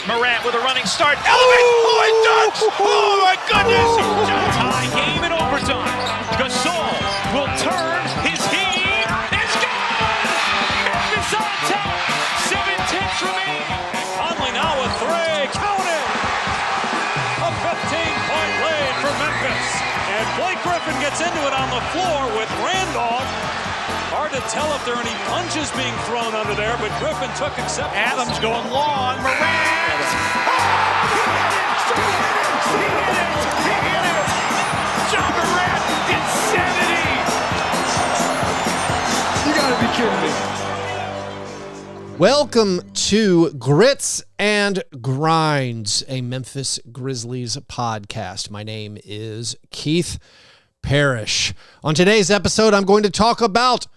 Morant with a running start. Elevates. Oh, it dunks. Oh, my goodness. Tie game in overtime. Gasol will turn. His heat is gone. Memphis on top. 7-10 remaining. Conley now with three. Count it. A 15-point lead for Memphis. And Blake Griffin gets into it on the floor with Randolph. Hard to tell if there are any punches being thrown under there, but Griffin took acceptance. Adams going long. Morant. He hit it. John Morant. Insanity. You gotta be kidding me. Welcome to Grits and Grinds, a Memphis Grizzlies podcast. My name is Keith Parrish. On today's episode, I'm going to talk about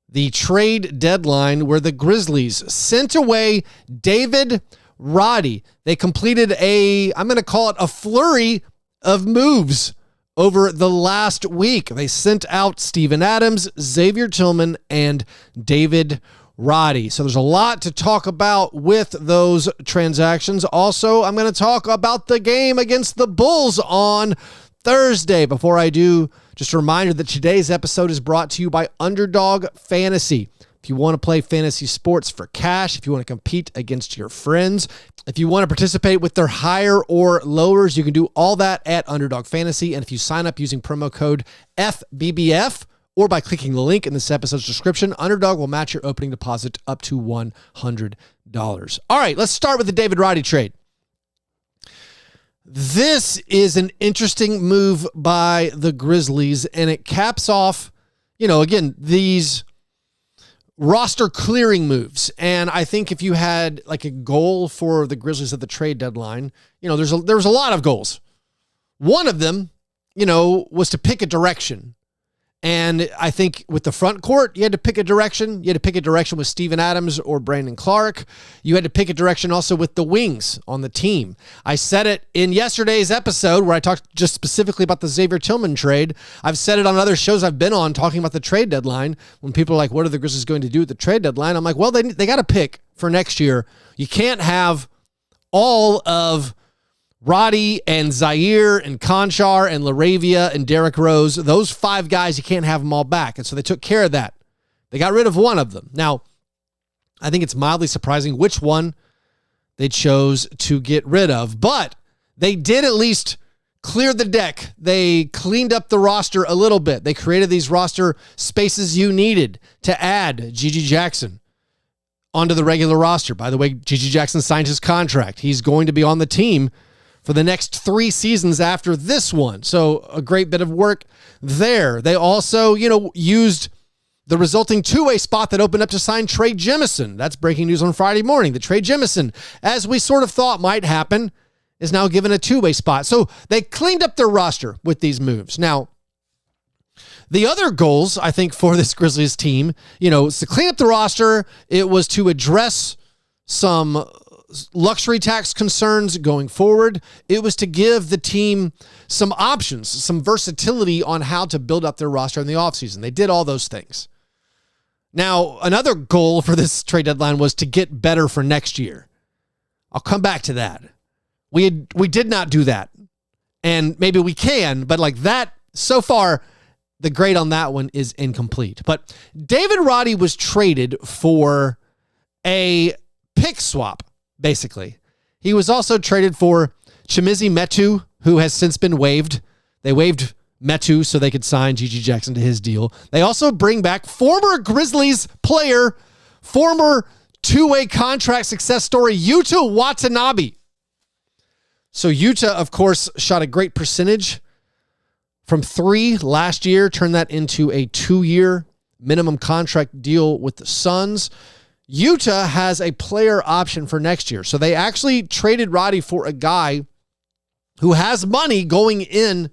the trade deadline where the Grizzlies sent away David Roddy. They completed I'm going to call it a flurry of moves over the last week. They sent out Steven Adams, Xavier Tillman, and David Roddy. So there's a lot to talk about with those transactions. Also, I'm going to talk about the game against the Bulls on Thursday. Before I do, just a reminder that today's episode is brought to you by Underdog Fantasy. If you want to play fantasy sports for cash, if you want to compete against your friends, if you want to participate with their higher or lowers, you can do all that at Underdog Fantasy. And if you sign up using promo code FBBF or by clicking the link in this episode's description, Underdog will match your opening deposit up to $100. All right, let's start with the David Roddy trade. This is an interesting move by the Grizzlies, and it caps off, again, these roster clearing moves. And I think if you had like a goal for the Grizzlies at the trade deadline, there was a lot of goals. One of them, was to pick a direction. And I think with the front court, you had to pick a direction. You had to pick a direction with Steven Adams or Brandon Clark. You had to pick a direction also with the wings on the team. I said it in yesterday's episode where I talked just specifically about the Xavier Tillman trade. I've said it on other shows I've been on talking about the trade deadline. When people are like, what are the Grizzlies going to do at the trade deadline? I'm like, well, they got to pick for next year. You can't have all of Roddy and Zaire and Conchar and LaRavia and Derrick Rose, those five guys, you can't have them all back. And so they took care of that. They got rid of one of them. Now, I think it's mildly surprising which one they chose to get rid of, but they did at least clear the deck. They cleaned up the roster a little bit. They created these roster spaces you needed to add Gigi Jackson onto the regular roster. By the way, Gigi Jackson signed his contract. He's going to be on the team for the next 3 seasons after this one. So a great bit of work there. They also, used the resulting two-way spot that opened up to sign Trey Jemison. That's breaking news on Friday morning. The Trey Jemison, as we sort of thought might happen, is now given a two-way spot. So they cleaned up their roster with these moves. Now, the other goals, I think, for this Grizzlies team, is to clean up the roster. It was to address some luxury tax concerns going forward. It was to give the team some options, some versatility on how to build up their roster in the offseason. They did all those things. Now, another goal for this trade deadline was to get better for next year. I'll come back to that. We did not do that. And maybe we can, but like that, so far, the grade on that one is incomplete. But David Roddy was traded for a pick swap. Basically, he was also traded for Chimezie Metu, who has since been waived. They waived Metu so they could sign Gigi Jackson to his deal. They also bring back former Grizzlies player, former two-way contract success story, Yuta Watanabe. So Yuta, of course, shot a great percentage from 3 last year, turned that into a 2-year minimum contract deal with the Suns. Yuta has a player option for next year. So they actually traded Roddy for a guy who has money going in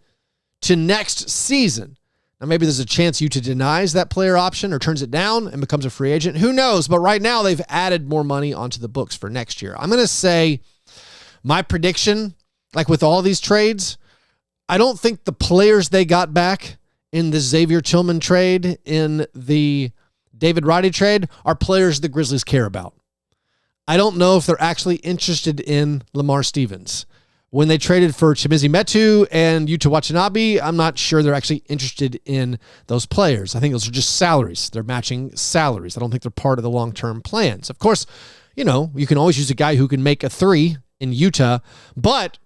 to next season. Now, maybe there's a chance Yuta denies that player option or turns it down and becomes a free agent. Who knows? But right now, they've added more money onto the books for next year. I'm going to say my prediction, like with all these trades, I don't think the players they got back in the Xavier Tillman trade, in the David Roddy trade, are players the Grizzlies care about. I don't know if they're actually interested in Lamar Stevens. When they traded for Chimezie Metu and Yuta Watanabe, I'm not sure they're actually interested in those players. I think those are just salaries. They're matching salaries. I don't think they're part of the long-term plans. Of course, you can always use a guy who can make a three in Utah, but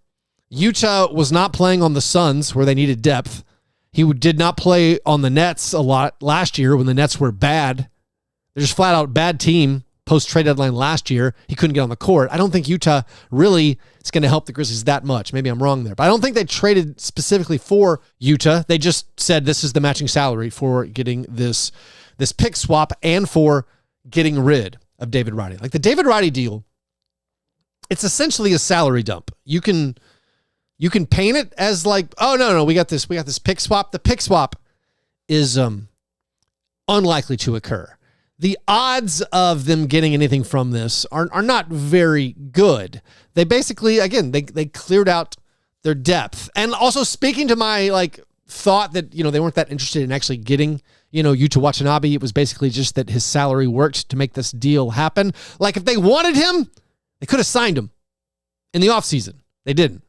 Utah was not playing on the Suns where they needed depth. He did not play on the Nets a lot last year when the Nets were bad. They're just flat out bad team post-trade deadline last year. He couldn't get on the court. I don't think Utah really is going to help the Grizzlies that much. Maybe I'm wrong there. But I don't think they traded specifically for Utah. They just said this is the matching salary for getting this pick swap and for getting rid of David Roddy. Like the David Roddy deal, it's essentially a salary dump. You can paint it as like, oh, no, we got this pick swap. The pick swap is unlikely to occur. The odds of them getting anything from this are not very good. They basically, again, they cleared out their depth. And also speaking to my thought that, they weren't that interested in actually getting, Yuta Watanabe. It was basically just that his salary worked to make this deal happen. Like if they wanted him, they could have signed him in the offseason. They didn't.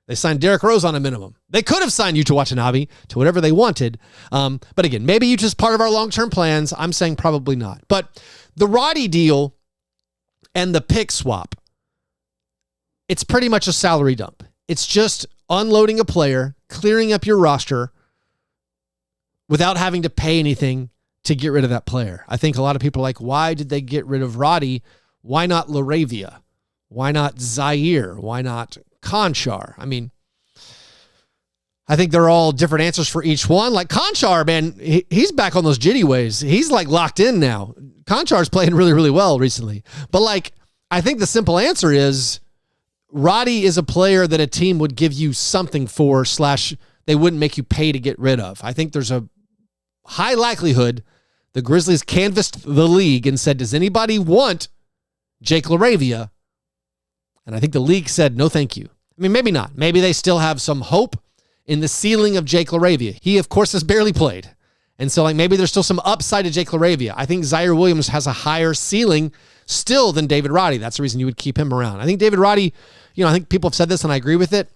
They signed Derrick Rose on a minimum. They could have signed Yuta Watanabe to whatever they wanted. But again, maybe Yuta's part of our long-term plans. I'm saying probably not. But the Roddy deal and the pick swap, it's pretty much a salary dump. It's just unloading a player, clearing up your roster without having to pay anything to get rid of that player. I think a lot of people are like, why did they get rid of Roddy? Why not LaRavia? Why not Zaire? Why not Conchar? I mean, I think they're all different answers for each one. Like Conchar, man, he's back on those jitty ways. He's like locked in now. Conchar's playing really, really well recently. But I think the simple answer is Roddy is a player that a team would give you something for / they wouldn't make you pay to get rid of. I think there's a high likelihood the Grizzlies canvassed the league and said, does anybody want Jake LaRavia? And I think the league said, no, thank you. I mean, maybe not. Maybe they still have some hope in the ceiling of Jake LaRavia. He, of course, has barely played. And so, maybe there's still some upside to Jake LaRavia. I think Zaire Williams has a higher ceiling still than David Roddy. That's the reason you would keep him around. I think David Roddy, I think people have said this and I agree with it,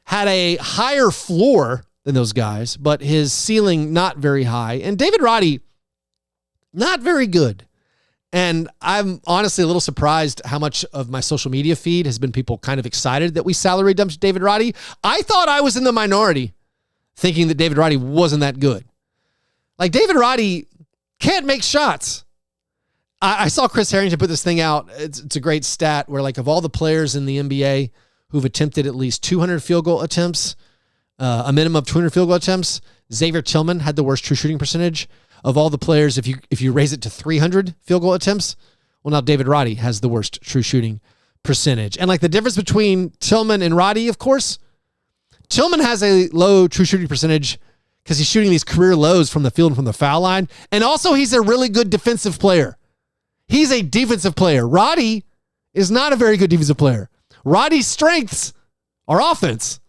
had a higher floor than those guys, but his ceiling not very high. And David Roddy, not very good. And I'm honestly a little surprised how much of my social media feed has been people kind of excited that we salary dumped David Roddy. I thought I was in the minority thinking that David Roddy wasn't that good. Like David Roddy can't make shots. I saw Chris Harrington put this thing out. It's a great stat where of all the players in the NBA who've attempted at least 200 field goal attempts, a minimum of 200 field goal attempts, Xavier Tillman had the worst true shooting percentage. Of all the players, if you raise it to 300 field goal attempts, well, now David Roddy has the worst true shooting percentage. And the difference between Tillman and Roddy, of course, Tillman has a low true shooting percentage because he's shooting these career lows from the field and from the foul line. And also he's a really good defensive player. He's a defensive player. Roddy is not a very good defensive player. Roddy's strengths are offense,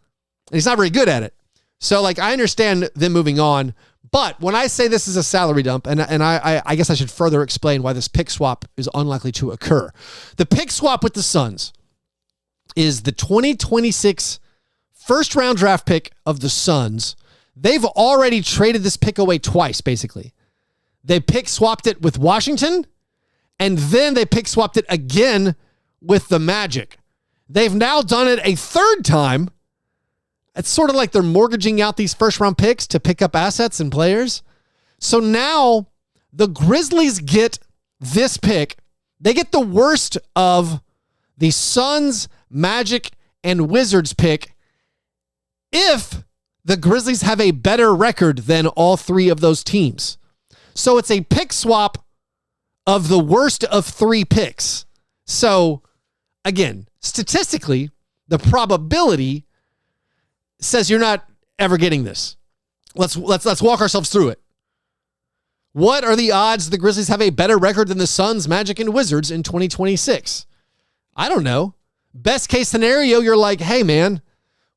and he's not very good at it. So I understand them moving on. But when I say this is a salary dump, and I guess I should further explain why this pick swap is unlikely to occur. The pick swap with the Suns is the 2026 first-round draft pick of the Suns. They've already traded this pick away twice, basically. They pick swapped it with Washington, and then they pick swapped it again with the Magic. They've now done it a third time. It's sort of like they're mortgaging out these first-round picks to pick up assets and players. So now the Grizzlies get this pick. They get the worst of the Suns, Magic, and Wizards pick if the Grizzlies have a better record than all three of those teams. So it's a pick swap of the worst of three picks. So, again, statistically, the probability says you're not ever getting this. Let's walk ourselves through it. What are the odds the Grizzlies have a better record than the Suns, Magic, and Wizards in 2026? I don't know. Best case scenario, you're like, hey, man,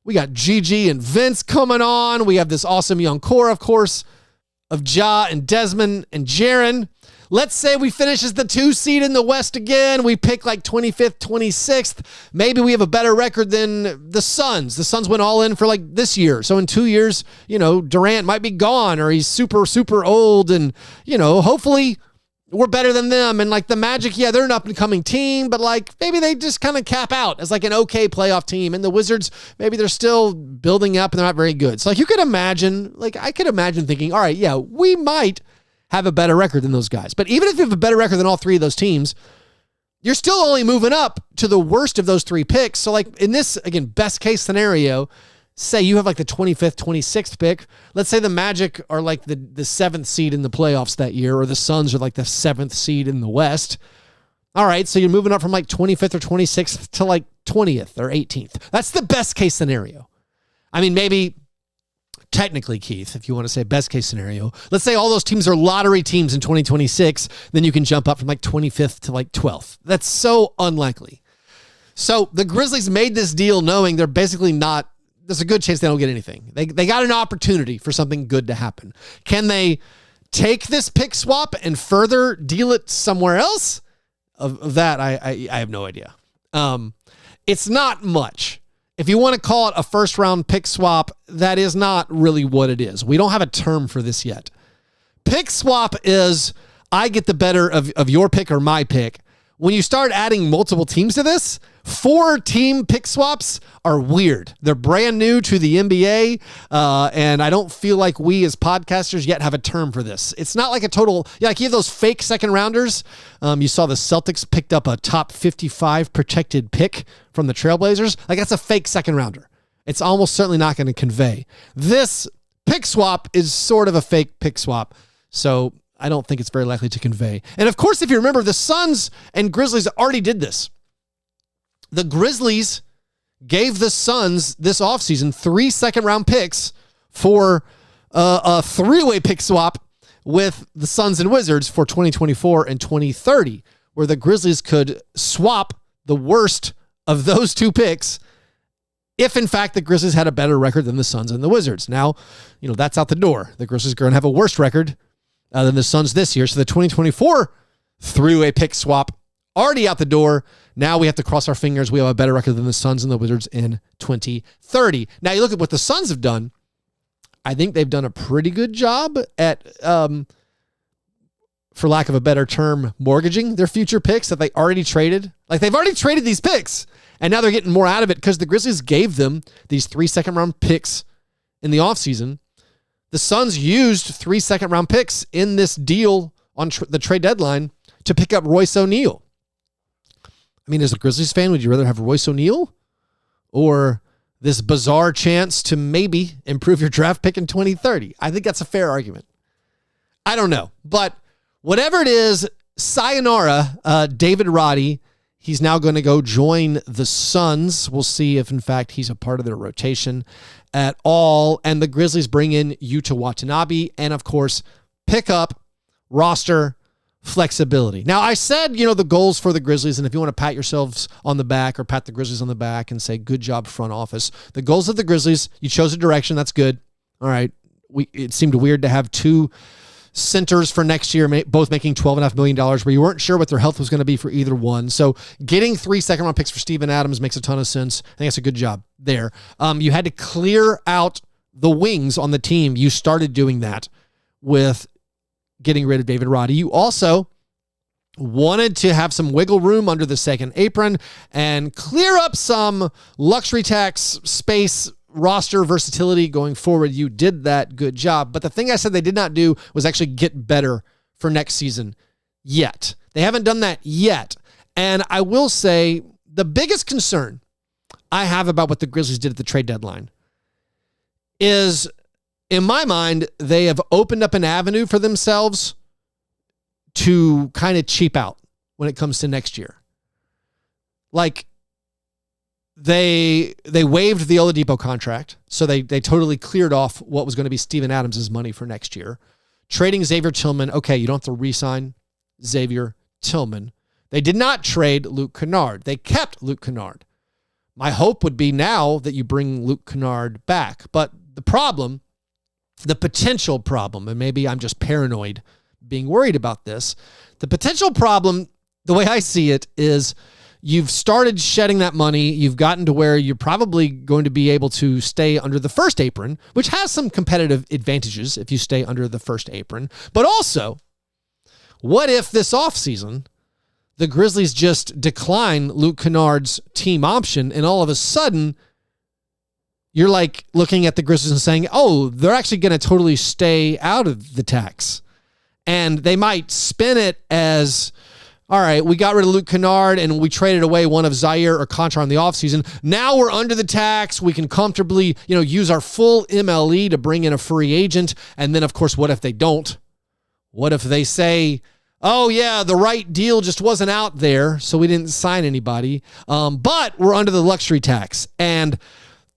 we got Gigi and Vince coming on. We have this awesome young core, of course, of Ja and Desmond and Jaren. let's say we finish as the 2 seed in the West again. We pick like 25th, 26th. Maybe we have a better record than the Suns. The Suns went all in for like this year. So in 2 years, Durant might be gone or he's super, super old. And, hopefully we're better than them. And like the Magic, yeah, they're an up and coming team, but like maybe they just kind of cap out as like an okay playoff team. And the Wizards, maybe they're still building up and they're not very good. So like you could imagine, I could imagine thinking, all right, yeah, we might have a better record than those guys. But even if you have a better record than all three of those teams, you're still only moving up to the worst of those 3 picks. So like in this, again, best case scenario, say you have like the 25th, 26th pick. Let's say the Magic are like the 7th seed in the playoffs that year, or the Suns are like the 7th seed in the West. All right, so you're moving up from like 25th or 26th to like 20th or 18th. That's the best case scenario. I mean, maybe technically, Keith, if you want to say best case scenario, let's say all those teams are lottery teams in 2026, then you can jump up from like 25th to like 12th. That's so unlikely. So the Grizzlies made this deal knowing they're basically not, there's a good chance they don't get anything. They got an opportunity for something good to happen. Can they take this pick swap and further deal it somewhere else? Of that, I have no idea. It's not much. If you want to call it a first round pick swap, that is not really what it is. We don't have a term for this yet. Pick swap is I get the better of your pick or my pick. When you start adding multiple teams to this, 4-team pick swaps are weird. They're brand new to the NBA, and I don't feel like we as podcasters yet have a term for this. It's not like a total, like you have those fake second rounders. You saw the Celtics picked up a top 55 protected pick from the Trailblazers. Like that's a fake second rounder. It's almost certainly not going to convey. This pick swap is sort of a fake pick swap. So I don't think it's very likely to convey. And of course, if you remember, the Suns and Grizzlies already did this. The Grizzlies gave the Suns this offseason 3 second-round picks for a 3-way pick swap with the Suns and Wizards for 2024 and 2030, where the Grizzlies could swap the worst of those 2 picks if, in fact, the Grizzlies had a better record than the Suns and the Wizards. Now, that's out the door. The Grizzlies are going to have a worse record than the Suns this year. So the 2024 3-way pick swap already out the door. Now we have to cross our fingers. We have a better record than the Suns and the Wizards in 2030. Now you look at what the Suns have done. I think they've done a pretty good job at, for lack of a better term, mortgaging their future picks that they already traded. Like they've already traded these picks and now they're getting more out of it because the Grizzlies gave them these 3 second-round picks in the offseason. The Suns used 3 second-round picks in this deal on the trade deadline to pick up Royce O'Neal. I mean, as a Grizzlies fan, would you rather have Royce O'Neal or this bizarre chance to maybe improve your draft pick in 2030? I think that's a fair argument. I don't know. But whatever it is, sayonara, David Roddy. He's now going to go join the Suns. We'll see if, in fact, he's a part of their rotation at all. And the Grizzlies bring in Yuta Watanabe and, of course, pick up roster flexibility. Now, I said, the goals for the Grizzlies, and if you want to pat yourselves on the back or pat the Grizzlies on the back and say, good job, front office, the goals of the Grizzlies, you chose a direction. That's good. All right. It seemed weird to have 2 centers for next year, both making $12.5 million, where you weren't sure what their health was going to be for either one. So getting 3 second-round picks for Steven Adams makes a ton of sense. I think that's a good job there. You had to clear out the wings on the team. You started doing that with getting rid of David Roddy. You also wanted to have some wiggle room under the second apron and clear up some luxury tax space, roster versatility going forward. You did that. Good job. But the thing I said they did not do was actually get better for next season yet. They haven't done that yet. And I will say the biggest concern I have about what the Grizzlies did at the trade deadline is, in my mind, they have opened up an avenue for themselves to kind of cheap out when it comes to next year. Like, they waived the Oladipo contract, so they totally cleared off what was going to be Steven Adams' money for next year. Trading Xavier Tillman, okay, you don't have to re-sign Xavier Tillman. They did not trade Luke Kennard. They kept Luke Kennard. My hope would be now that you bring Luke Kennard back. But the problem, the potential problem, and maybe I'm just paranoid being worried about this. The potential problem, the way I see it, is you've started shedding that money. You've gotten to where you're probably going to be able to stay under the first apron, which has some competitive advantages if you stay under the first apron. But also, what if this offseason the Grizzlies just decline Luke Kennard's team option, and all of a sudden you're like looking at the Grizzlies and saying, oh, they're actually going to totally stay out of the tax. And they might spin it as, all right, we got rid of Luke Kennard and we traded away one of Zaire or Contra in the offseason. Now we're under the tax. We can comfortably, use our full MLE to bring in a free agent. And then, of course, what if they don't? What if they say, oh, yeah, the right deal just wasn't out there, so we didn't sign anybody. But we're under the luxury tax. And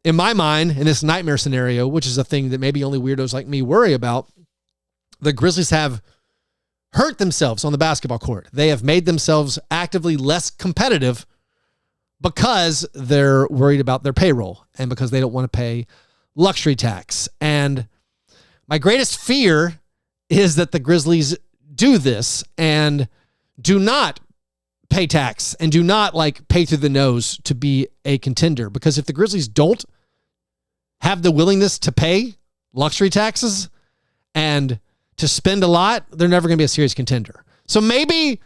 in my mind, in this nightmare scenario, which is a thing that maybe only weirdos like me worry about, the Grizzlies have hurt themselves on the basketball court. They have made themselves actively less competitive because they're worried about their payroll and because they don't want to pay luxury tax. And my greatest fear is that the Grizzlies do this and do not pay tax and do not pay through the nose to be a contender. Because if the Grizzlies don't have the willingness to pay luxury taxes and to spend a lot, they're never going to be a serious contender. So maybe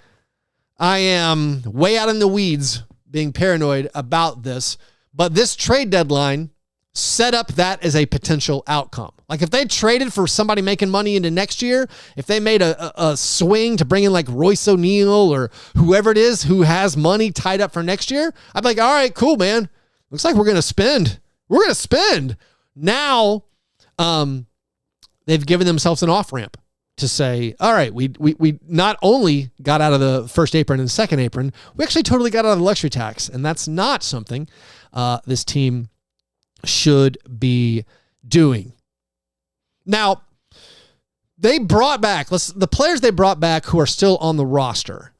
I am way out in the weeds being paranoid about this, but this trade deadline set up that as a potential outcome. If they traded for somebody making money into next year, if they made a swing to bring in Royce O'Neal or whoever it is who has money tied up for next year, I'd be like, all right, cool, man. Looks like we're going to spend. We're going to spend. Now, they've given themselves an off-ramp to say, all right, we not only got out of the first apron and the second apron, we actually totally got out of the luxury tax. And that's not something this team should be doing. Now, they brought back, the players they brought back who are still on the roster.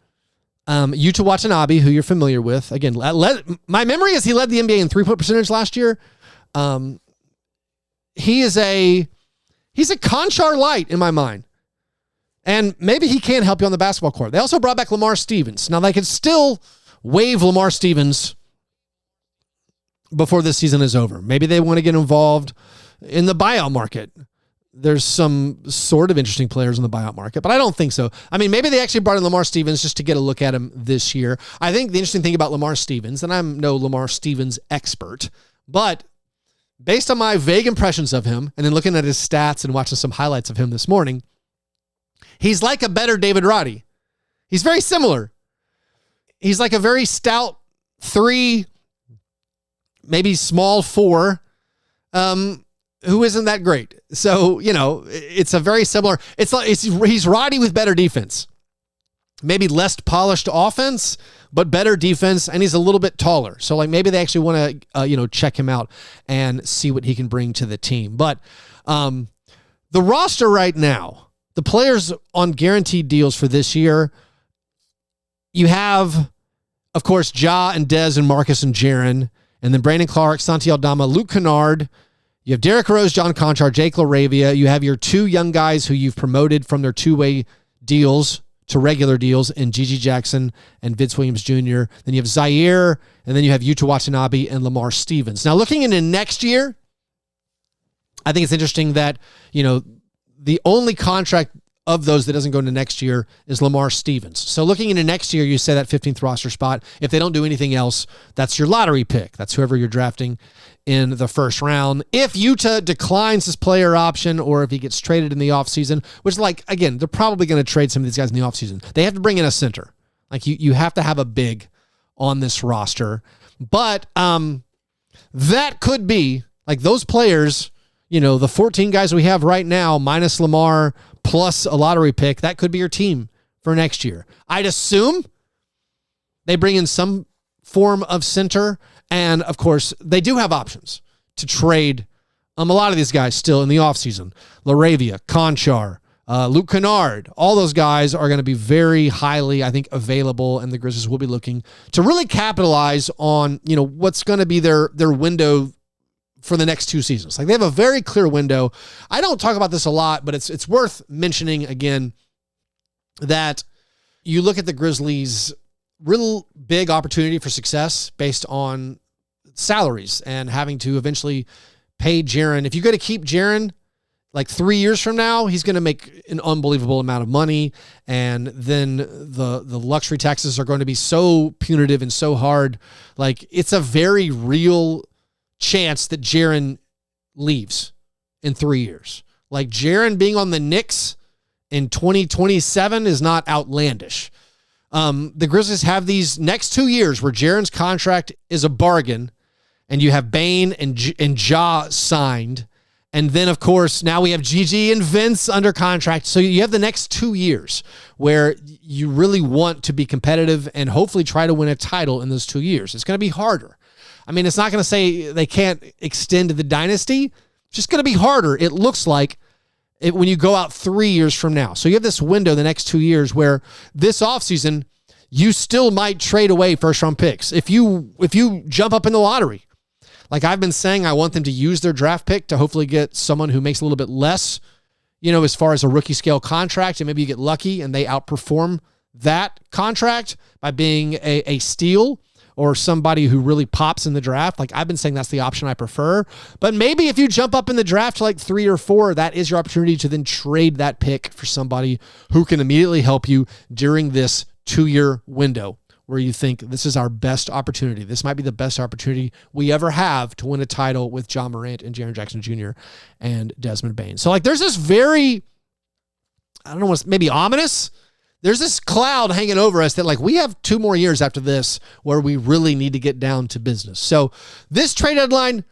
Yuta Watanabe, who you're familiar with. Again, my memory is he led the NBA in three-point percentage last year. He's a Conchar light in my mind. And maybe he can help you on the basketball court. They also brought back Lamar Stevens. Now, they could still waive Lamar Stevens before this season is over. Maybe they want to get involved in the buyout market. There's some sort of interesting players in the buyout market, but I don't think so. I mean, maybe they actually brought in Lamar Stevens just to get a look at him this year. I think the interesting thing about Lamar Stevens, and I'm no Lamar Stevens expert, but based on my vague impressions of him, and then looking at his stats and watching some highlights of him this morning, he's like a better David Roddy. He's very similar. He's like a very stout 3, maybe small 4, who isn't that great. So, it's a very similar, he's Roddy with better defense. Maybe less polished offense, but better defense, and he's a little bit taller. So maybe they actually want to check him out and see what he can bring to the team. But the roster right now, the players on guaranteed deals for this year, you have, of course, Ja and Dez and Marcus and Jaren, and then Brandon Clark, Santi Aldama, Luke Kennard. You have Derrick Rose, John Conchar, Jake LaRavia. You have your 2 young guys who you've promoted from their 2-way deals to regular deals in Gigi Jackson and Vince Williams Jr. Then you have Zaire, and then you have Yuta Watanabe and Lamar Stevens. Now, looking into next year, I think it's interesting that, the only contract of those that doesn't go into next year is Lamar Stevens. So looking into next year, you say that 15th roster spot. If they don't do anything else, that's your lottery pick. That's whoever you're drafting in the first round. If Yuta declines his player option or if he gets traded in the offseason, which again, they're probably going to trade some of these guys in the offseason. They have to bring in a center. You have to have a big on this roster. But that could be those players, the 14 guys we have right now, minus Lamar, plus a lottery pick, that could be your team for next year. I'd assume they bring in some form of center. And, of course, they do have options to trade a lot of these guys still in the offseason. LaRavia, Conchar, Luke Kennard, all those guys are going to be very highly, I think, available, and the Grizzlies will be looking to really capitalize on, what's going to be their window for the next 2 seasons. They have a very clear window. I don't talk about this a lot, but it's worth mentioning again. that you look at the Grizzlies' real big opportunity for success based on salaries and having to eventually pay Jaren. If you go to keep Jaren, like 3 years from now, he's going to make an unbelievable amount of money. And then the luxury taxes are going to be so punitive and so hard. Like, it's a very real chance that Jaren leaves in 3 years. Like, Jaren being on the Knicks in 2027 is not outlandish. The Grizzlies have these next 2 years where Jaren's contract is a bargain, and you have Bane and Ja signed. And then, of course, now we have Gigi and Vince under contract. So you have the next 2 years where you really want to be competitive and hopefully try to win a title in those 2 years. It's going to be harder. I mean, it's not going to say they can't extend the dynasty. It's just going to be harder, it looks like, when you go out 3 years from now. So you have this window the next 2 years where this offseason, you still might trade away first-round picks. If you jump up in the lottery, like I've been saying, I want them to use their draft pick to hopefully get someone who makes a little bit less, as far as a rookie scale contract, and maybe you get lucky and they outperform that contract by being a steal or somebody who really pops in the draft. Like I've been saying, that's the option I prefer. But maybe if you jump up in the draft to like 3 or 4, that is your opportunity to then trade that pick for somebody who can immediately help you during this 2-year window, where you think this is our best opportunity. This might be the best opportunity we ever have to win a title with John Morant and Jaren Jackson Jr. and Desmond Bane. So like there's this very, I don't know, what's maybe ominous. There's this cloud hanging over us that like we have 2 more years after this where we really need to get down to business. So this trade deadline,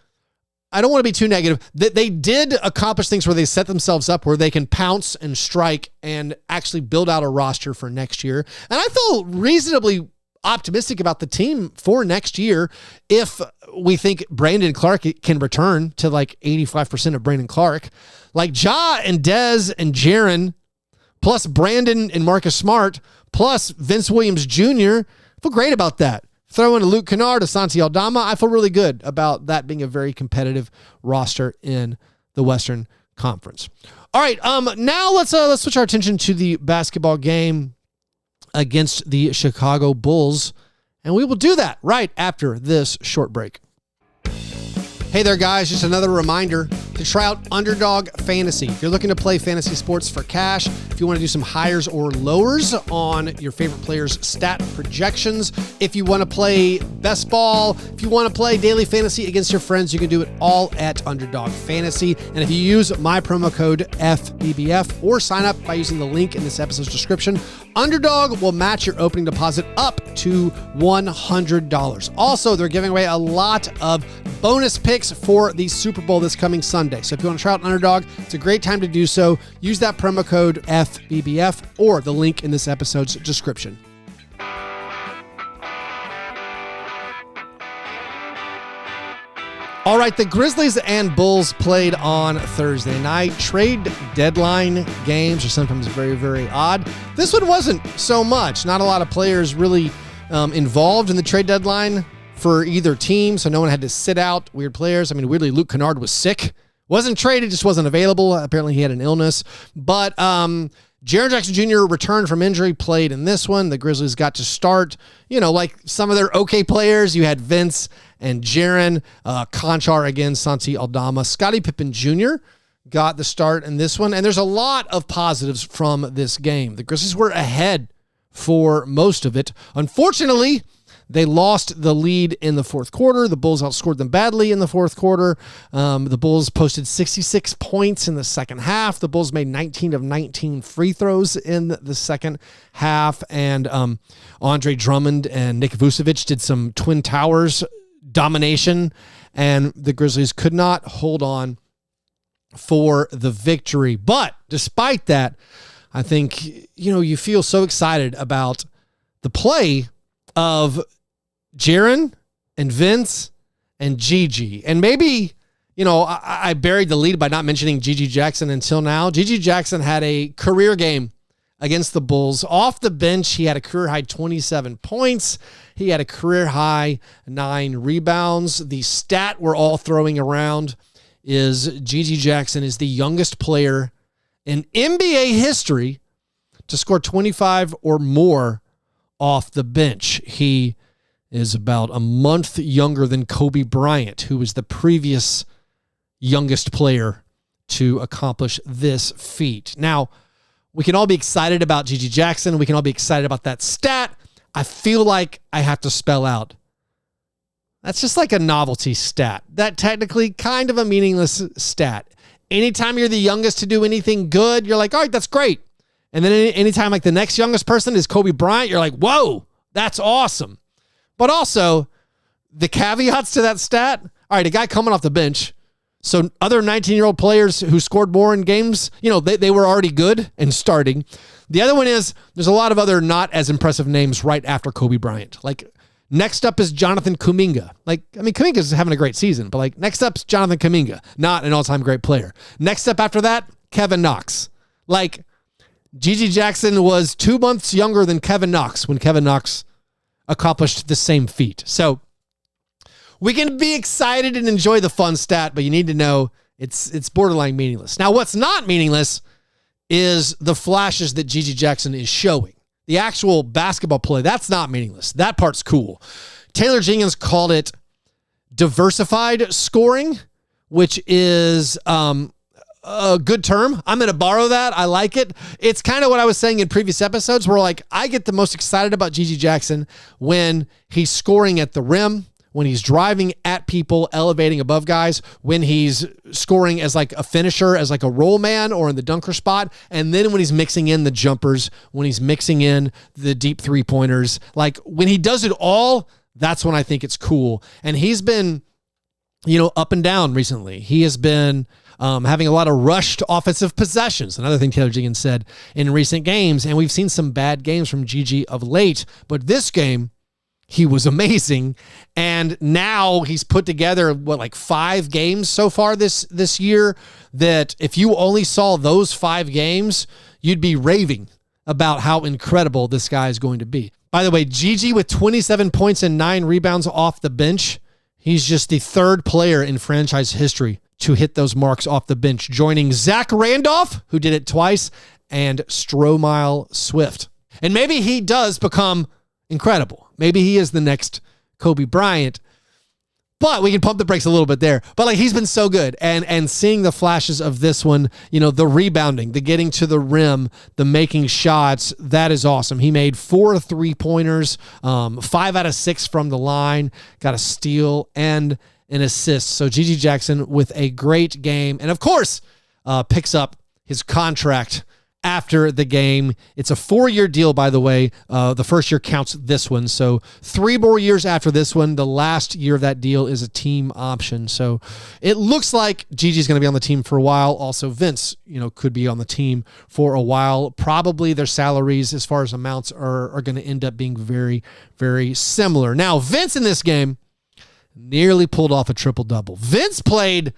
I don't want to be too negative. They did accomplish things where they set themselves up where they can pounce and strike and actually build out a roster for next year. And I feel reasonably optimistic about the team for next year if we think Brandon Clark can return to like 85% of Brandon Clark. Like Ja and Dez and Jaren, plus Brandon and Marcus Smart, plus Vince Williams Jr. I feel great about that. Throw in a Luke Kennard, a Santi Aldama. I feel really good about that being a very competitive roster in the Western Conference. All right, now let's switch our attention to the basketball game against the Chicago Bulls, and we will do that right after this short break. Hey there, guys. Just another reminder to try out Underdog Fantasy. If you're looking to play fantasy sports for cash, if you want to do some highes or lowers on your favorite players' stat projections, if you want to play best ball, if you want to play daily fantasy against your friends, you can do it all at Underdog Fantasy. And if you use my promo code FBBF or sign up by using the link in this episode's description, Underdog will match your opening deposit up to $100. Also, they're giving away a lot of bonus picks for the Super Bowl this coming Sunday. So if you want to try out Underdog, it's a great time to do so. Use that promo code FBBF or the link in this episode's description. All right, the Grizzlies and Bulls played on Thursday night. Trade deadline games are sometimes very, very odd. This one wasn't so much. Not a lot of players really involved in the trade deadline for either team, so no one had to sit out weird players. I mean, weirdly, Luke Kennard was sick. Wasn't traded, just wasn't available. Apparently, he had an illness. But Jaren Jackson Jr. returned from injury, played in this one. The Grizzlies got to start, like some of their okay players. You had Vince and Jaren, Conchar again, Santi Aldama. Scottie Pippen Jr. got the start in this one. And there's a lot of positives from this game. The Grizzlies were ahead for most of it. Unfortunately, they lost the lead in the fourth quarter. The Bulls outscored them badly in the fourth quarter. The Bulls posted 66 points in the second half. The Bulls made 19 of 19 free throws in the second half. And Andre Drummond and Nick Vucevic did some Twin Towers domination. And the Grizzlies could not hold on for the victory. But despite that, I think, you feel so excited about the play of Jaren and Vince and Gigi. And maybe, I buried the lead by not mentioning Gigi Jackson until now. Gigi Jackson had a career game against the Bulls. Off the bench, he had a career-high 27 points. He had a career-high 9 rebounds. The stat we're all throwing around is Gigi Jackson is the youngest player in NBA history to score 25 or more off the bench. He is about a month younger than Kobe Bryant, who was the previous youngest player to accomplish this feat. Now, we can all be excited about G.G. Jackson. We can all be excited about that stat. I feel like I have to spell out. That's just like a novelty stat. That technically kind of a meaningless stat. Anytime you're the youngest to do anything good, you're like, all right, that's great. And then anytime like the next youngest person is Kobe Bryant, you're like, whoa, that's awesome. But also, the caveats to that stat, all right, a guy coming off the bench, so other 19-year-old players who scored more in games, they were already good and starting. The other one is there's a lot of other not as impressive names right after Kobe Bryant. Like, next up is Jonathan Kuminga. Kuminga's having a great season, but next up's Jonathan Kuminga, not an all-time great player. Next up after that, Kevin Knox. G.G. Jackson was 2 months younger than Kevin Knox when Kevin Knox accomplished the same feat. So we can be excited and enjoy the fun stat, but you need to know it's borderline meaningless. Now, what's not meaningless is the flashes that G.G. Jackson is showing. The actual basketball play, that's not meaningless. That part's cool. Taylor Jenkins called it diversified scoring, which is a good term. I'm going to borrow that. I like it. It's kind of what I was saying in previous episodes where I get the most excited about G.G. Jackson when he's scoring at the rim, when he's driving at people, elevating above guys, when he's scoring as a finisher, as a roll man or in the dunker spot, and then when he's mixing in the jumpers, when he's mixing in the deep three-pointers. When he does it all, that's when I think it's cool. And he's been, up and down recently. He has been having a lot of rushed offensive possessions. Another thing Taylor Jenkins said in recent games, and we've seen some bad games from GG of late, but this game, he was amazing. And now he's put together, 5 games so far this year, that if you only saw those 5 games, you'd be raving about how incredible this guy is going to be. By the way, GG with 27 points and 9 rebounds off the bench. He's just the 3rd player in franchise history to hit those marks off the bench, joining Zach Randolph, who did it twice, and Stromile Swift. And maybe he does become incredible. Maybe he is the next Kobe Bryant, but we can pump the brakes a little bit there. But he's been so good, and seeing the flashes of this one, the rebounding, the getting to the rim, the making shots, that is awesome. He made 4 3-pointers, 5 out of 6 from the line, got a steal and an assist. So G.G. Jackson with a great game, and of course, picks up his contract after the game. It's a 4-year deal, by the way. The first year counts this one. So 3 more years after this one. The last year of that deal is a team option. So it looks like Gigi's going to be on the team for a while. Also, Vince, could be on the team for a while. Probably their salaries as far as amounts are going to end up being very, very similar. Now, Vince in this game nearly pulled off a triple-double. Vince played,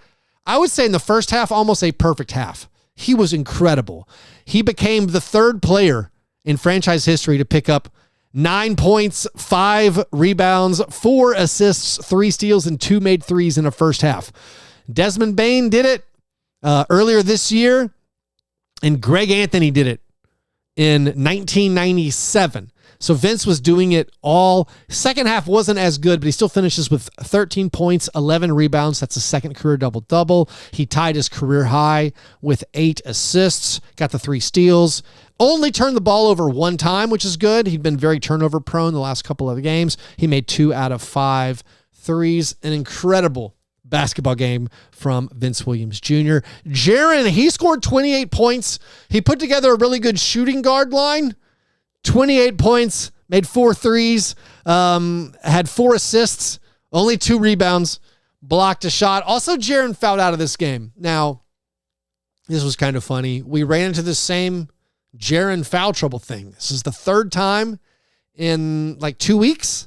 I would say in the first half, almost a perfect half. He was incredible. He became the 3rd player in franchise history to pick up 9 points, 5 rebounds, 4 assists, 3 steals, and 2 made threes in a first half. Desmond Bane did it earlier this year, and Greg Anthony did it in 1997. So Vince was doing it all. Second half wasn't as good, but he still finishes with 13 points, 11 rebounds. That's a second career double-double. He tied his career high with 8 assists, got the 3 steals. Only turned the ball over 1 time, which is good. He'd been very turnover prone the last couple of games. He made 2 out of 5 threes. An incredible basketball game from Vince Williams Jr. Jaren, he scored 28 points. He put together a really good shooting guard line. 28 points, made 4 threes, had 4 assists, only 2 rebounds, blocked a shot. Also, Jaren fouled out of this game. Now, this was kind of funny. We ran into the same Jaren foul trouble thing. This is the 3rd time in 2 weeks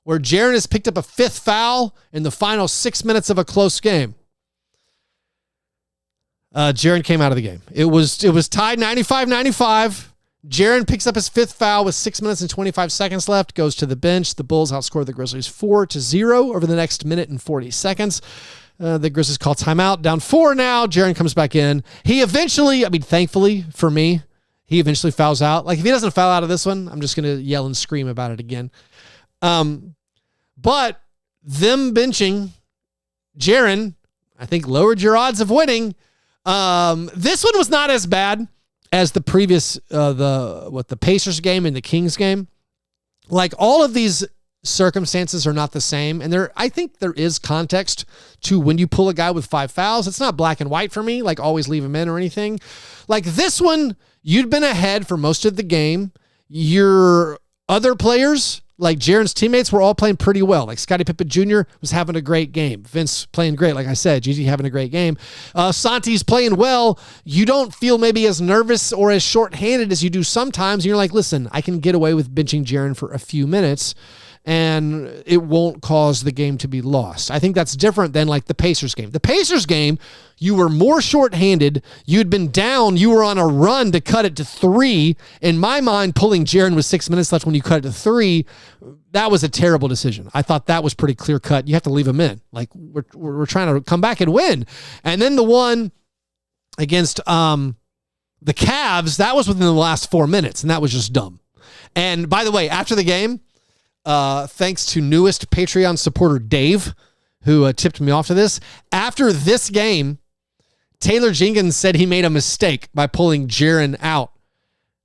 where Jaren has picked up a 5th foul in the final 6 minutes of a close game. Jaren came out of the game. It was tied 95-95. Jaren picks up his 5th foul with 6 minutes and 25 seconds left, goes to the bench. The Bulls outscored the Grizzlies 4-0 over the next minute and 40 seconds. The Grizzlies call timeout. Down 4 now. Jaren comes back in. He eventually, thankfully for me, he eventually fouls out. Like if he doesn't foul out of this one, I'm just going to yell and scream about it again. But them benching Jaren, I think lowered your odds of winning. This one was not as bad as the previous, the Pacers game and the Kings game. Like all of these circumstances are not the same. And I think there is context to when you pull a guy with 5 fouls. It's not black and white for me, like always leave him in or anything. Like this one, you'd been ahead for most of the game. Your other players, like Jaren's teammates, were all playing pretty well. Like Scottie Pippen Jr. was having a great game. Vince playing great. Like I said, Gigi having a great game. Santi's playing well. You don't feel maybe as nervous or as shorthanded as you do sometimes. You're like, listen, I can get away with benching Jaren for a few minutes and it won't cause the game to be lost. I think that's different than like the Pacers game. The Pacers game, you were more shorthanded. You'd been down. You were on a run to cut it to 3. In my mind, pulling Jaren with 6 minutes left when you cut it to 3, that was a terrible decision. I thought that was pretty clear cut. You have to leave him in. Like we're trying to come back and win. And then the one against the Cavs, that was within the last 4 minutes, and that was just dumb. And by the way, after the game, thanks to newest Patreon supporter Dave, who tipped me off to this. After this game, Taylor Jenkins said he made a mistake by pulling Jaren out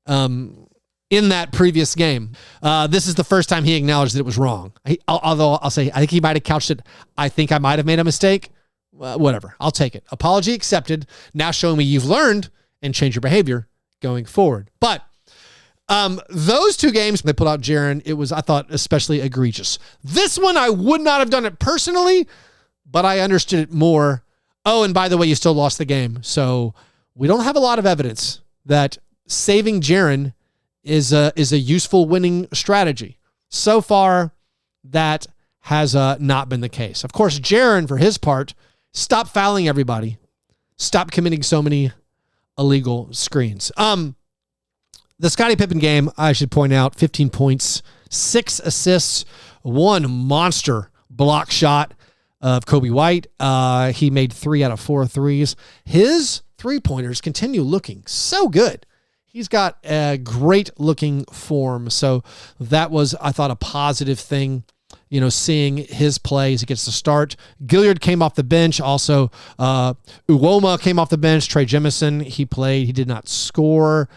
in that previous game. This is the first time he acknowledged that it was wrong. Although I'll say, I think he might have couched it, I think I might have made a mistake. Whatever. I'll take it. Apology accepted. Now showing me you've learned and change your behavior going forward. But those 2 games, they put out Jaren, it was, I thought, especially egregious. This one, I would not have done it personally, but I understood it more. Oh, and by the way, you still lost the game. So we don't have a lot of evidence that saving Jaren is a useful winning strategy. So far, that has not been the case. Of course, Jaren, for his part, stopped fouling everybody. Stopped committing so many illegal screens. The Scottie Pippen game, I should point out, 15 points, 6 assists, 1 monster block shot of Kobe White. He made 3 out of 4 threes. His 3-pointers continue looking so good. He's got a great looking form. So that was, I thought, a positive thing, seeing his play as he gets to start. Gilliard came off the bench. Also, Uwoma came off the bench. Trey Jemison, he played. He did not score.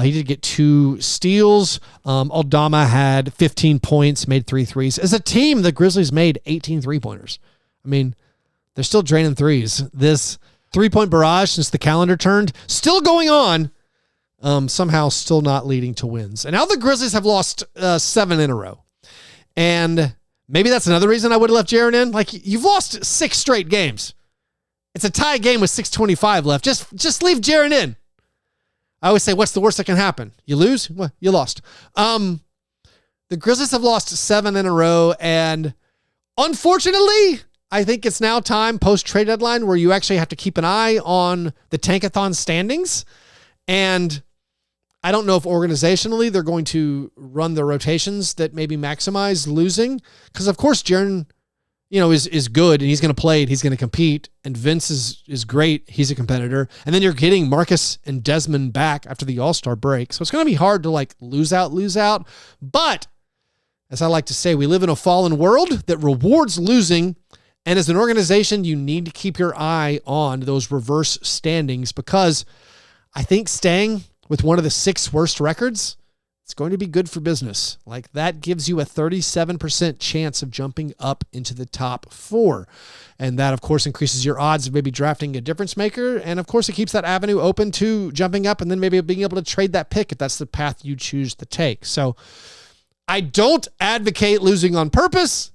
He did get 2 steals. Aldama had 15 points, made 3 threes. As a team, the Grizzlies made 18 3-pointers. I mean, they're still draining threes. This 3-point barrage since the calendar turned, still going on, somehow still not leading to wins. And now the Grizzlies have lost 7 in a row. And maybe that's another reason I would have left Jaren in. Like, you've lost 6 straight games. It's a tie game with 6:25 left. Just leave Jaren in. I always say, what's the worst that can happen? You lose? Well, you lost. The Grizzlies have lost 7 in a row, and unfortunately, I think it's now time post-trade deadline where you actually have to keep an eye on the Tankathon standings. And I don't know if organizationally they're going to run the rotations that maybe maximize losing. Because, of course, Jaren, is good and he's going to play and he's going to compete. And Vince is great. He's a competitor. And then you're getting Marcus and Desmond back after the All-Star break. So it's going to be hard to lose out. But as I like to say, we live in a fallen world that rewards losing. And as an organization, you need to keep your eye on those reverse standings, because I think staying with one of the 6 worst records, it's going to be good for business. Like, that gives you a 37% chance of jumping up into the top 4. And that, of course, increases your odds of maybe drafting a difference maker. And, of course, it keeps that avenue open to jumping up and then maybe being able to trade that pick if that's the path you choose to take. So I don't advocate losing on purpose,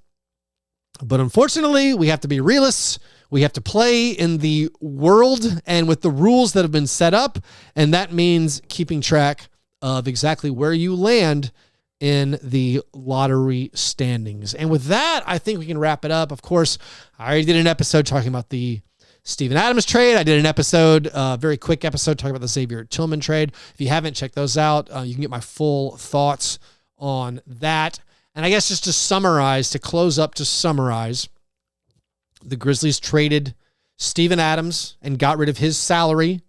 but unfortunately, we have to be realists. We have to play in the world and with the rules that have been set up. And that means keeping track of exactly where you land in the lottery standings. And with that, I think we can wrap it up. Of course, I already did an episode talking about the Steven Adams trade. I did an episode, very quick episode, talking about the Xavier Tillman trade. If you haven't checked those out, you can get my full thoughts on that. And I guess just to summarize, the Grizzlies traded Steven Adams and got rid of his salary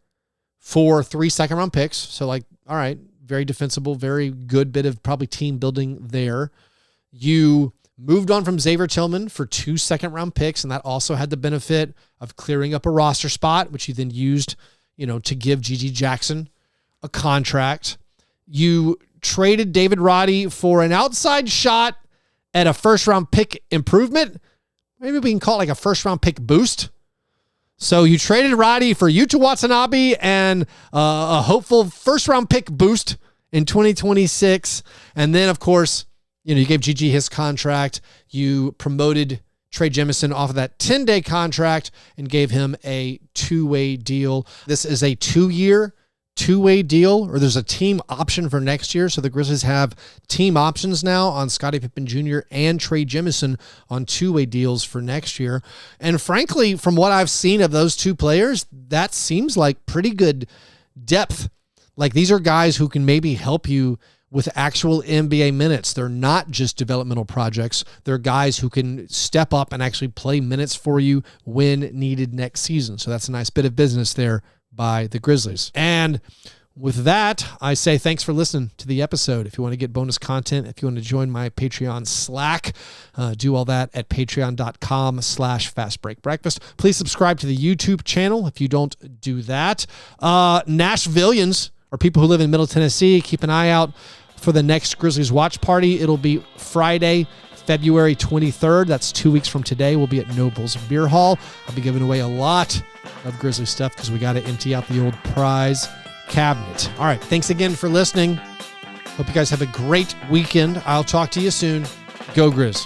for 3 second-round picks. So, like, all right, very defensible, very good bit of probably team building there. You moved on from Xavier Tillman for 2 second-round picks, and that also had the benefit of clearing up a roster spot, which you then used, to give Gigi Jackson a contract. You traded David Roddy for an outside shot at a first-round pick improvement. Maybe we can call it like a first-round pick boost. So you traded Roddy for Yuta Watanabe and a hopeful first-round pick boost in 2026. And then, of course, you gave Gigi his contract. You promoted Trey Jemison off of that 10-day contract and gave him a 2-way deal. This is a 2-year, 2-way deal, or there's a team option for next year. So the Grizzlies have team options now on Scottie Pippen Jr. and Trey Jemison on 2-way deals for next year. And frankly, from what I've seen of those two players, that seems like pretty good depth. Like, these are guys who can maybe help you with actual NBA minutes. They're not just developmental projects. They're guys who can step up and actually play minutes for you when needed next season. So that's a nice bit of business there by the Grizzlies. And with that, I say thanks for listening to the episode. If you want to get bonus content, if you want to join my Patreon Slack, do all that at patreon.com/fastbreakbreakfast. Please subscribe to the YouTube channel if you don't do that. Nashvillians, or people who live in Middle Tennessee, keep an eye out for the next Grizzlies watch party. It'll be Friday, February 23rd. That's 2 weeks from today. We'll be at Noble's Beer Hall. I'll be giving away a lot of Grizzly stuff because we got to empty out the old prize cabinet. All right. Thanks again for listening. Hope you guys have a great weekend. I'll talk to you soon. Go Grizz.